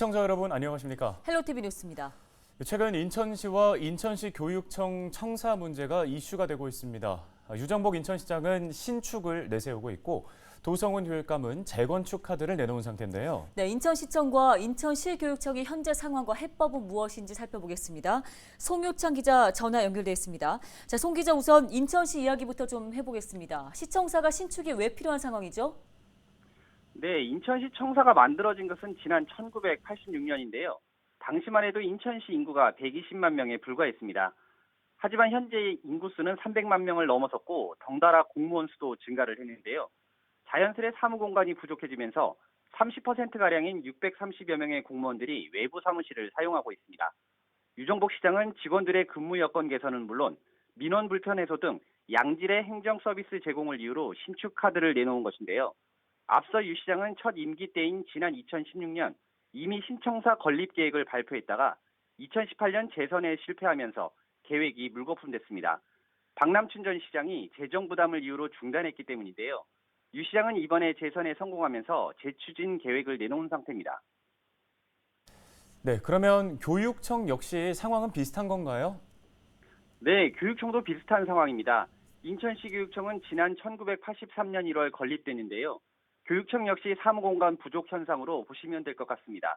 시청자 여러분 안녕하십니까? 헬로티비 뉴스입니다. 최근 인천시와 인천시 교육청 청사 문제가 이슈가 되고 있습니다. 유정복 인천시장은 신축을 내세우고 있고 도성훈 교육감은 재건축 카드를 내놓은 상태인데요. 네, 인천시청과 인천시교육청의 현재 상황과 해법은 무엇인지 살펴보겠습니다. 송효창 기자 전화 연결돼 있습니다. 자, 송 기자 우선 인천시 이야기부터 좀 해보겠습니다. 시청사가 신축이 왜 필요한 상황이죠? 네, 인천시 청사가 만들어진 것은 지난 1986년인데요. 당시만 해도 인천시 인구가 120만 명에 불과했습니다. 하지만 현재 인구수는 300만 명을 넘어섰고 덩달아 공무원 수도 증가를 했는데요. 자연스레 사무공간이 부족해지면서 30%가량인 630여 명의 공무원들이 외부 사무실을 사용하고 있습니다. 유정복 시장은 직원들의 근무 여건 개선은 물론 민원 불편 해소 등 양질의 행정 서비스 제공을 이유로 신축 카드를 내놓은 것인데요. 앞서 유 시장은 첫 임기 때인 지난 2016년 이미 신청사 건립 계획을 발표했다가 2018년 재선에 실패하면서 계획이 물거품됐습니다. 박남춘 전 시장이 재정 부담을 이유로 중단했기 때문인데요. 유 시장은 이번에 재선에 성공하면서 재추진 계획을 내놓은 상태입니다. 네, 그러면 교육청 역시 상황은 비슷한 건가요? 네, 교육청도 비슷한 상황입니다. 인천시 교육청은 지난 1983년 1월 건립됐는데요. 교육청 역시 사무공간 부족 현상으로 보시면 될 것 같습니다.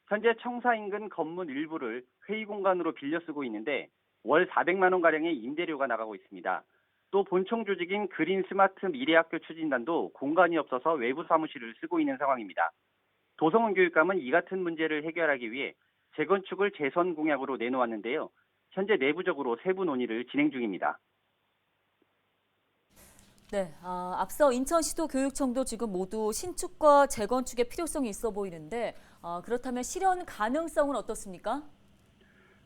현재 청사 인근 건물 일부를 회의 공간으로 빌려 쓰고 있는데 월 400만 원가량의 임대료가 나가고 있습니다. 또 본청 조직인 그린 스마트 미래학교 추진단도 공간이 없어서 외부 사무실을 쓰고 있는 상황입니다. 도성훈 교육감은 이 같은 문제를 해결하기 위해 재건축을 재선 공약으로 내놓았는데요. 현재 내부적으로 세부 논의를 진행 중입니다. 네, 앞서 인천시도 교육청도 지금 모두 신축과 재건축의 필요성이 있어 보이는데 그렇다면 실현 가능성은 어떻습니까?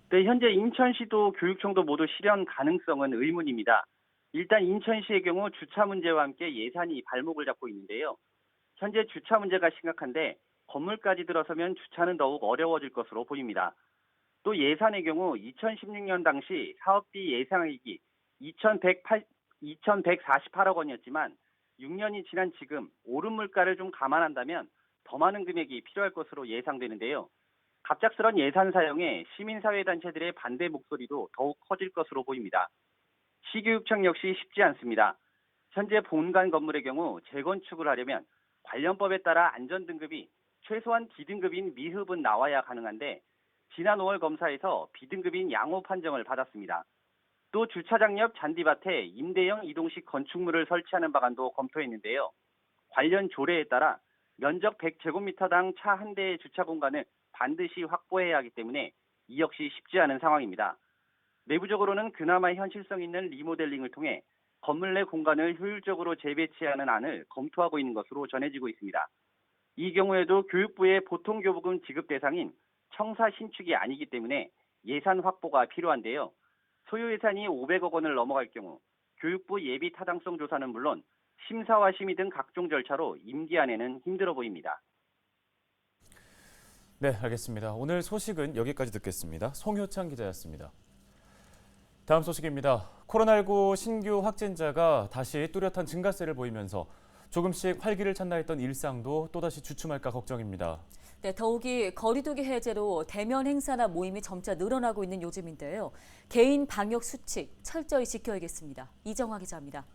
네, 현재 인천시도 교육청도 모두 실현 가능성은 의문입니다. 일단 인천시의 경우 주차 문제와 함께 예산이 발목을 잡고 있는데요. 현재 주차 문제가 심각한데 건물까지 들어서면 주차는 더욱 어려워질 것으로 보입니다. 또 예산의 경우 2016년 당시 사업비 예상액이 2,148억 원이었지만 6년이 지난 지금 오른 물가를 좀 감안한다면 더 많은 금액이 필요할 것으로 예상되는데요. 갑작스런 예산 사용에 시민사회단체들의 반대 목소리도 더욱 커질 것으로 보입니다. 시교육청 역시 쉽지 않습니다. 현재 본관 건물의 경우 재건축을 하려면 관련법에 따라 안전등급이 최소한 D등급인 미흡은 나와야 가능한데 지난 5월 검사에서 B등급인 양호 판정을 받았습니다. 또 주차장 옆 잔디밭에 임대형 이동식 건축물을 설치하는 방안도 검토했는데요. 관련 조례에 따라 면적 100제곱미터당 차 한 대의 주차 공간을 반드시 확보해야 하기 때문에 이 역시 쉽지 않은 상황입니다. 내부적으로는 그나마 현실성 있는 리모델링을 통해 건물 내 공간을 효율적으로 재배치하는 안을 검토하고 있는 것으로 전해지고 있습니다. 이 경우에도 교육부의 보통교부금 지급 대상인 청사 신축이 아니기 때문에 예산 확보가 필요한데요. 소요 예산이 500억 원을 넘어갈 경우 교육부 예비 타당성 조사는 물론 심사와 심의 등 각종 절차로 임기 안에는 힘들어 보입니다. 네, 알겠습니다. 오늘 소식은 여기까지 듣겠습니다. 송효창 기자였습니다. 다음 소식입니다. 코로나19 신규 확진자가 다시 뚜렷한 증가세를 보이면서 조금씩 활기를 찾나 했던 일상도 또다시 주춤할까 걱정입니다. 네, 더욱이 거리두기 해제로 대면 행사나 모임이 점차 늘어나고 있는 요즘인데요. 개인 방역 수칙 철저히 지켜야겠습니다. 이정화 기자입니다.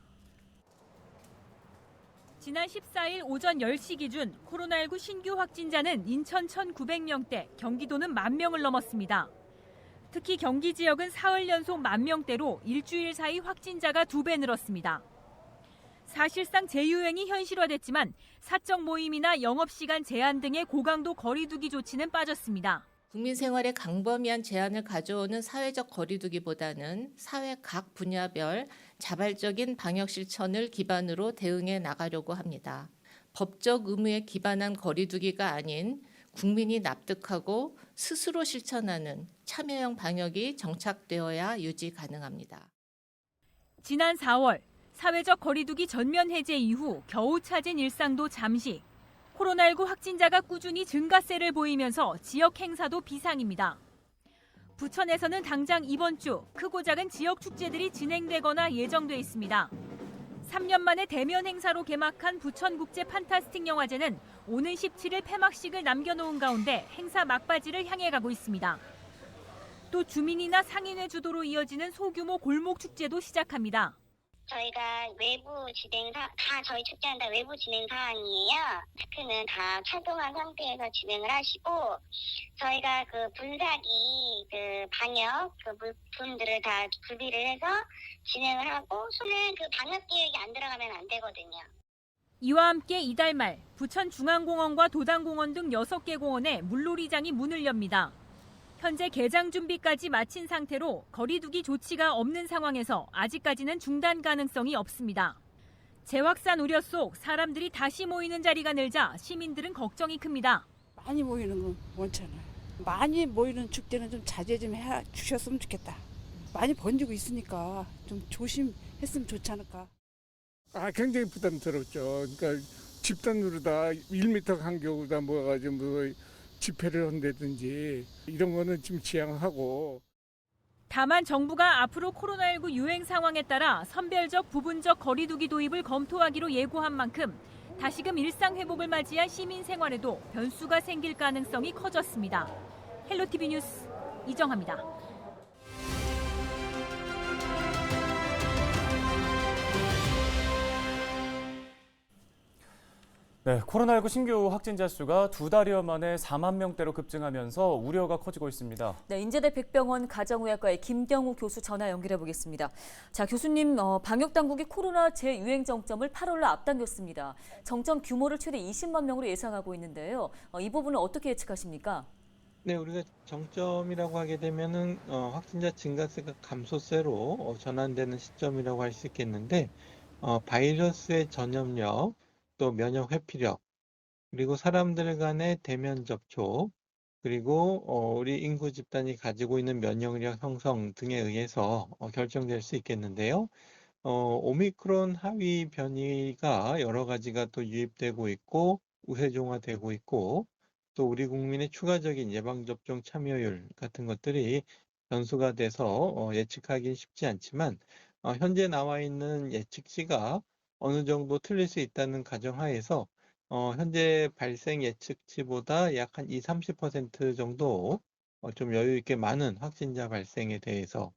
지난 14일 오전 10시 기준 코로나19 신규 확진자는 인천 1,900명대, 경기도는 10,000명을 넘었습니다. 특히 경기 지역은 사흘 연속 10,000명대로 일주일 사이 확진자가 2배 늘었습니다. 사실상 재유행이 현실화됐지만 사적 모임이나 영업시간 제한 등의 고강도 거리두기 조치는 빠졌습니다. 국민 생활에 광범위한 제한을 가져오는 사회적 거리두기보다는 사회 각 분야별 자발적인 방역 실천을 기반으로 대응해 나가려고 합니다. 법적 의무에 기반한 거리두기가 아닌 국민이 납득하고 스스로 실천하는 참여형 방역이 정착되어야 유지 가능합니다. 지난 4월 사회적 거리두기 전면 해제 이후 겨우 찾은 일상도 잠시. 코로나19 확진자가 꾸준히 증가세를 보이면서 지역 행사도 비상입니다. 부천에서는 당장 이번 주 크고 작은 지역 축제들이 진행되거나 예정돼 있습니다. 3년 만에 대면 행사로 개막한 부천국제 판타스틱 영화제는 오는 17일 폐막식을 남겨놓은 가운데 행사 막바지를 향해 가고 있습니다. 또 주민이나 상인의 주도로 이어지는 소규모 골목 축제도 시작합니다. 저희가 외부 다 저희 축제는 다 외부 진행 사항이에요. 테크는 다 착용한 상태에서 진행을 하시고, 저희가 그 분사기, 방역, 물품들을 다 구비를 해서 진행을 하고, 손은 그 방역 기획이 안 들어가면 안 되거든요. 이와 함께 이달 말 부천 중앙공원과 도당공원 등 6개 공원에 물놀이장이 문을 엽니다. 현재 개장 준비까지 마친 상태로 거리 두기 조치가 없는 상황에서 아직까지는 중단 가능성이 없습니다. 재확산 우려 속 사람들이 다시 모이는 자리가 늘자 시민들은 걱정이 큽니다. 많이 모이는 건 원찮아요. 많이 모이는 축제는 좀 자제 좀 해 주셨으면 좋겠다. 많이 번지고 있으니까 좀 조심했으면 좋지 않을까. 굉장히 부담스럽죠. 그러니까 집단으로 다 1m 간격으로 다 모여가지고 집회를 한다든지 이런 거는 좀 지양하고. 다만 정부가 앞으로 코로나19 유행 상황에 따라 선별적 부분적 거리 두기 도입을 검토하기로 예고한 만큼 다시금 일상 회복을 맞이한 시민 생활에도 변수가 생길 가능성이 커졌습니다. 헬로티비 뉴스 이정합니다. 네, 코로나19 신규 확진자 수가 2달여 만에 4만 명대로 급증하면서 우려가 커지고 있습니다. 네, 인제대 백병원 가정의학과의 김경우 교수 전화 연결해 보겠습니다. 자, 교수님, 방역 당국이 코로나 재유행 정점을 8월로 앞당겼습니다. 정점 규모를 최대 20만 명으로 예상하고 있는데요. 이 부분은 어떻게 예측하십니까? 네, 우리가 정점이라고 하게 되면은 확진자 증가세가 감소세로 전환되는 시점이라고 할 수 있겠는데, 바이러스의 전염력, 또 면역 회피력, 그리고 사람들 간의 대면 접촉, 그리고 우리 인구 집단이 가지고 있는 면역력 형성 등에 의해서 결정될 수 있겠는데요. 오미크론 하위 변이가 여러 가지가 또 유입되고 있고 우세종화되고 있고, 또 우리 국민의 추가적인 예방접종 참여율 같은 것들이 변수가 돼서 예측하기는 쉽지 않지만, 현재 나와 있는 예측치가 어느 정도 틀릴 수 있다는 가정하에서 현재 발생 예측치보다 약 한 20-30% 정도 좀 여유 있게 많은 확진자 발생에 대해서,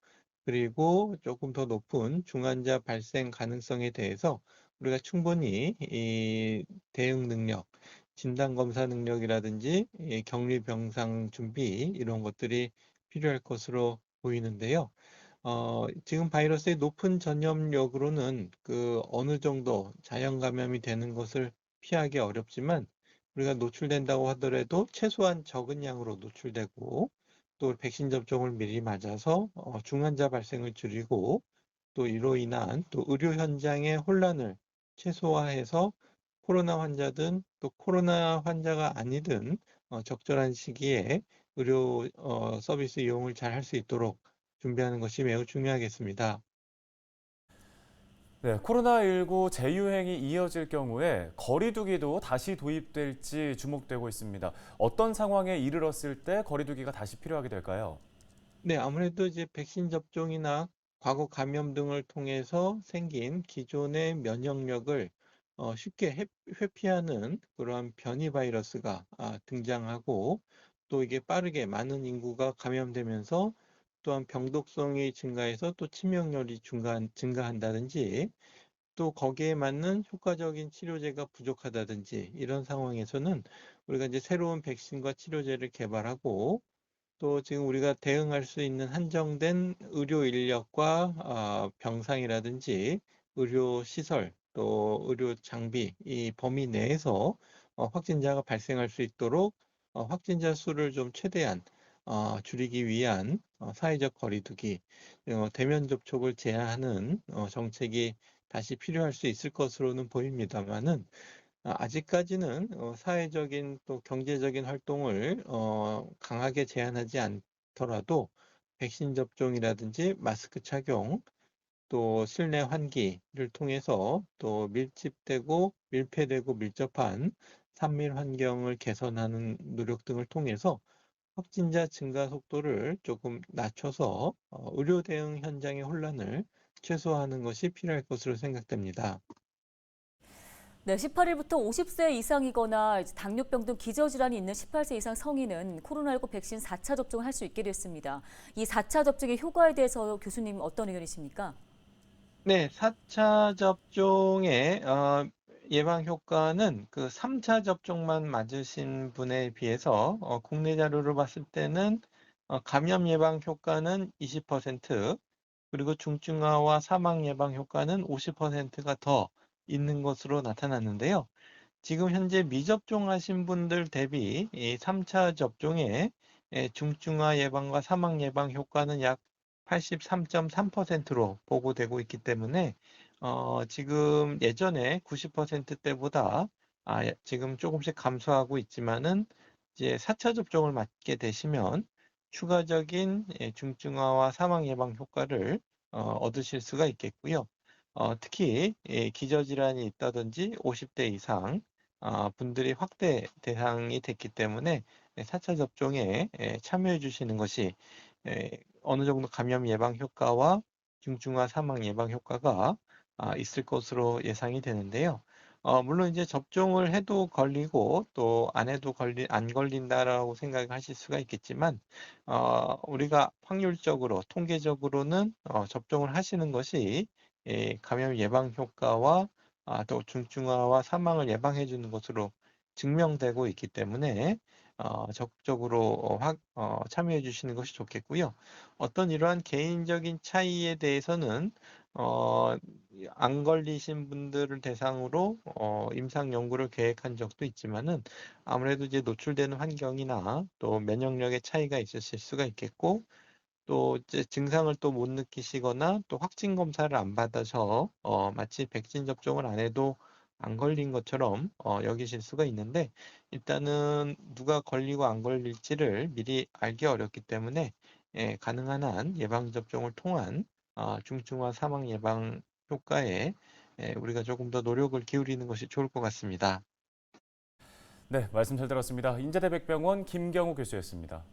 그리고 조금 더 높은 중환자 발생 가능성에 대해서 우리가 충분히 이 대응 능력, 진단검사 능력이라든지 이 격리병상 준비 이런 것들이 필요할 것으로 보이는데요. 지금 바이러스의 높은 전염력으로는 어느 정도 자연 감염이 되는 것을 피하기 어렵지만, 우리가 노출된다고 하더라도 최소한 적은 양으로 노출되고, 또 백신 접종을 미리 맞아서 중환자 발생을 줄이고, 또 이로 인한 또 의료 현장의 혼란을 최소화해서 코로나 환자든 또 코로나 환자가 아니든 적절한 시기에 의료 서비스 이용을 잘 할 수 있도록 준비하는 것이 매우 중요하겠습니다. 네, 코로나19 재유행이 이어질 경우에 거리 두기도 다시 도입될지 주목되고 있습니다. 어떤 상황에 이르렀을 때 거리 두기가 다시 필요하게 될까요? 네, 아무래도 이제 백신 접종이나 과거 감염 등을 통해서 생긴 기존의 면역력을 쉽게 회피하는 그러한 변이 바이러스가 등장하고, 또 이게 빠르게 많은 인구가 감염되면서 또한 병독성이 증가해서 또 치명률이 증가한다든지, 또 거기에 맞는 효과적인 치료제가 부족하다든지, 이런 상황에서는 우리가 이제 새로운 백신과 치료제를 개발하고, 또 지금 우리가 대응할 수 있는 한정된 의료 인력과 병상이라든지 의료 시설, 또 의료 장비 이 범위 내에서 확진자가 발생할 수 있도록 확진자 수를 좀 최대한 줄이기 위한 사회적 거리두기, 대면 접촉을 제한하는 정책이 다시 필요할 수 있을 것으로는 보입니다만은, 아직까지는 사회적인 또 경제적인 활동을 강하게 제한하지 않더라도 백신 접종이라든지 마스크 착용, 또 실내 환기를 통해서 또 밀집되고 밀폐되고 밀접한 산밀 환경을 개선하는 노력 등을 통해서 확진자 증가 속도를 조금 낮춰서 의료 대응 현장의 혼란을 최소화하는 것이 필요할 것으로 생각됩니다. 네, 18일부터 50세 이상이거나 당뇨병 등 기저질환이 있는 18세 이상 성인은 코로나19 백신 4차 접종을 할 수 있게 됐습니다. 이 4차 접종의 효과에 대해서 교수님 어떤 의견이십니까? 네, 4차 접종의 예방 효과는 그 3차 접종만 맞으신 분에 비해서 국내 자료를 봤을 때는 감염 예방 효과는 20%, 그리고 중증화와 사망 예방 효과는 50%가 더 있는 것으로 나타났는데요. 지금 현재 미접종하신 분들 대비 이 3차 접종의 중증화 예방과 사망 예방 효과는 약 83.3%로 보고되고 있기 때문에 지금 예전에 90%대보다 지금 조금씩 감소하고 있지만은 이제 4차 접종을 맞게 되시면 추가적인 중증화와 사망 예방 효과를 얻으실 수가 있겠고요. 특히 기저질환이 있다든지 50대 이상 분들이 확대 대상이 됐기 때문에 4차 접종에 참여해 주시는 것이 어느 정도 감염 예방 효과와 중증화 사망 예방 효과가 있을 것으로 예상이 되는데요. 물론 이제 접종을 해도 걸리고 또 안 해도 안 걸린다라고 생각하실 수가 있겠지만 우리가 확률적으로 통계적으로는 접종을 하시는 것이 감염 예방 효과와 또 중증화와 사망을 예방해 주는 것으로 증명되고 있기 때문에 적극적으로 참여해 주시는 것이 좋겠고요. 어떤 이러한 개인적인 차이에 대해서는 안 걸리신 분들을 대상으로 임상 연구를 계획한 적도 있지만은 아무래도 이제 노출되는 환경이나 또 면역력의 차이가 있으실 수가 있겠고, 또 이제 증상을 또 못 느끼시거나 또 확진 검사를 안 받아서 마치 백신 접종을 안 해도 안 걸린 것처럼 여기실 수가 있는데, 일단은 누가 걸리고 안 걸릴지를 미리 알기 어렵기 때문에 가능한 한 예방 접종을 통한 중증화 사망 예방 효과에 우리가 조금 더 노력을 기울이는 것이 좋을 것 같습니다. 네, 말씀 잘 들었습니다. 인제대백병원 김경우 교수였습니다.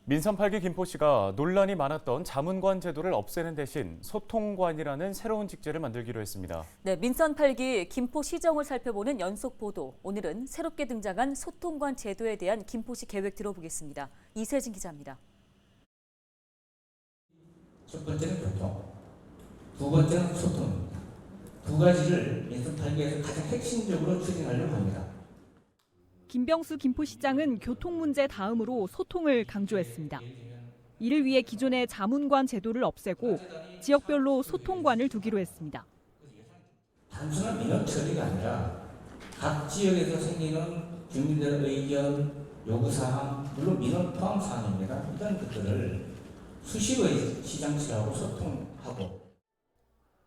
민선 8기 김포시가 논란이 많았던 자문관 제도를 없애는 대신 소통관이라는 새로운 직제를 만들기로 했습니다. 네, 민선 8기 김포시정을 살펴보는 연속 보도. 오늘은 새롭게 등장한 소통관 제도에 대한 김포시 계획 들어보겠습니다. 이세진 기자입니다. 첫 번째는 교통, 두 번째는 소통입니다. 두 가지를 민선 8기에서 가장 핵심적으로 추진하려고 합니다. 김병수 김포시장은 교통 문제 다음으로 소통을 강조했습니다. 이를 위해 기존의 자문관 제도를 없애고 지역별로 소통관을 두기로 했습니다. 단순한 민원 처리가 아니라 각 지역에서 생기는 주민들의 의견, 요구사항, 물론 민원 포함 사항입니다. 이런 것들을 수시로 시장실하고 소통하고.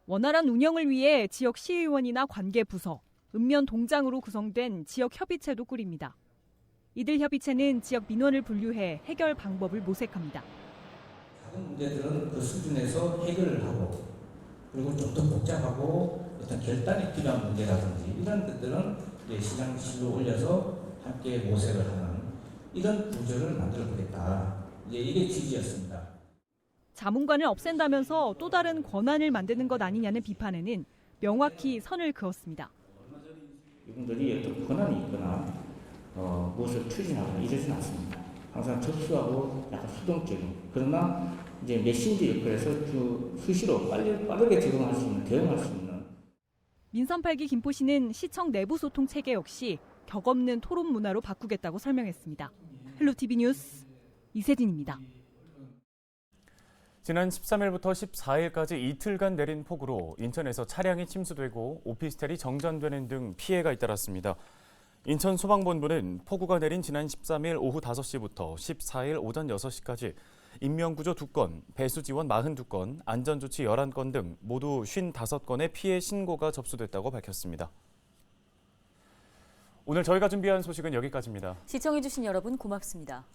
원활한 운영을 위해 지역 시의원이나 관계부서, 읍면동장으로 구성된 지역협의체도 꾸립니다. 이들 협의체는 지역 민원을 분류해 해결 방법을 모색합니다. 작은 문제들은 그 수준에서 해결을 하고, 그리고 좀 더 복잡하고 어떤 결단이 필요한 문제라든지 이런 것들은 이제 시장실로 올려서 함께 모색을 하는 이런 구조를 만들어 보겠다. 이제 이게 취지였습니다. 자문관을 없앤다면서 또 다른 권한을 만드는 것 아니냐는 비판에는 명확히 선을 그었습니다. 이분들이 어떤 권한이 있거나 무엇을 추진하거나 이러진 않습니다. 항상 접수하고 약간 수동적인, 그러나 이제 메신저 역할에서 수시로 빠르게 대응할 수 있는. 민선 8기 김포시는 시청 내부 소통 체계 역시 격 없는 토론 문화로 바꾸겠다고 설명했습니다. 헬로티비 뉴스 이세진입니다. 지난 13일부터 14일까지 이틀간 내린 폭우로 인천에서 차량이 침수되고 오피스텔이 정전되는 등 피해가 잇따랐습니다. 인천 소방본부는 폭우가 내린 지난 13일 오후 5시부터 14일 오전 6시까지 인명구조 2건, 배수 지원 42건, 안전조치 11건 등 모두 55건의 피해 신고가 접수됐다고 밝혔습니다. 오늘 저희가 준비한 소식은 여기까지입니다. 시청해주신 여러분 고맙습니다.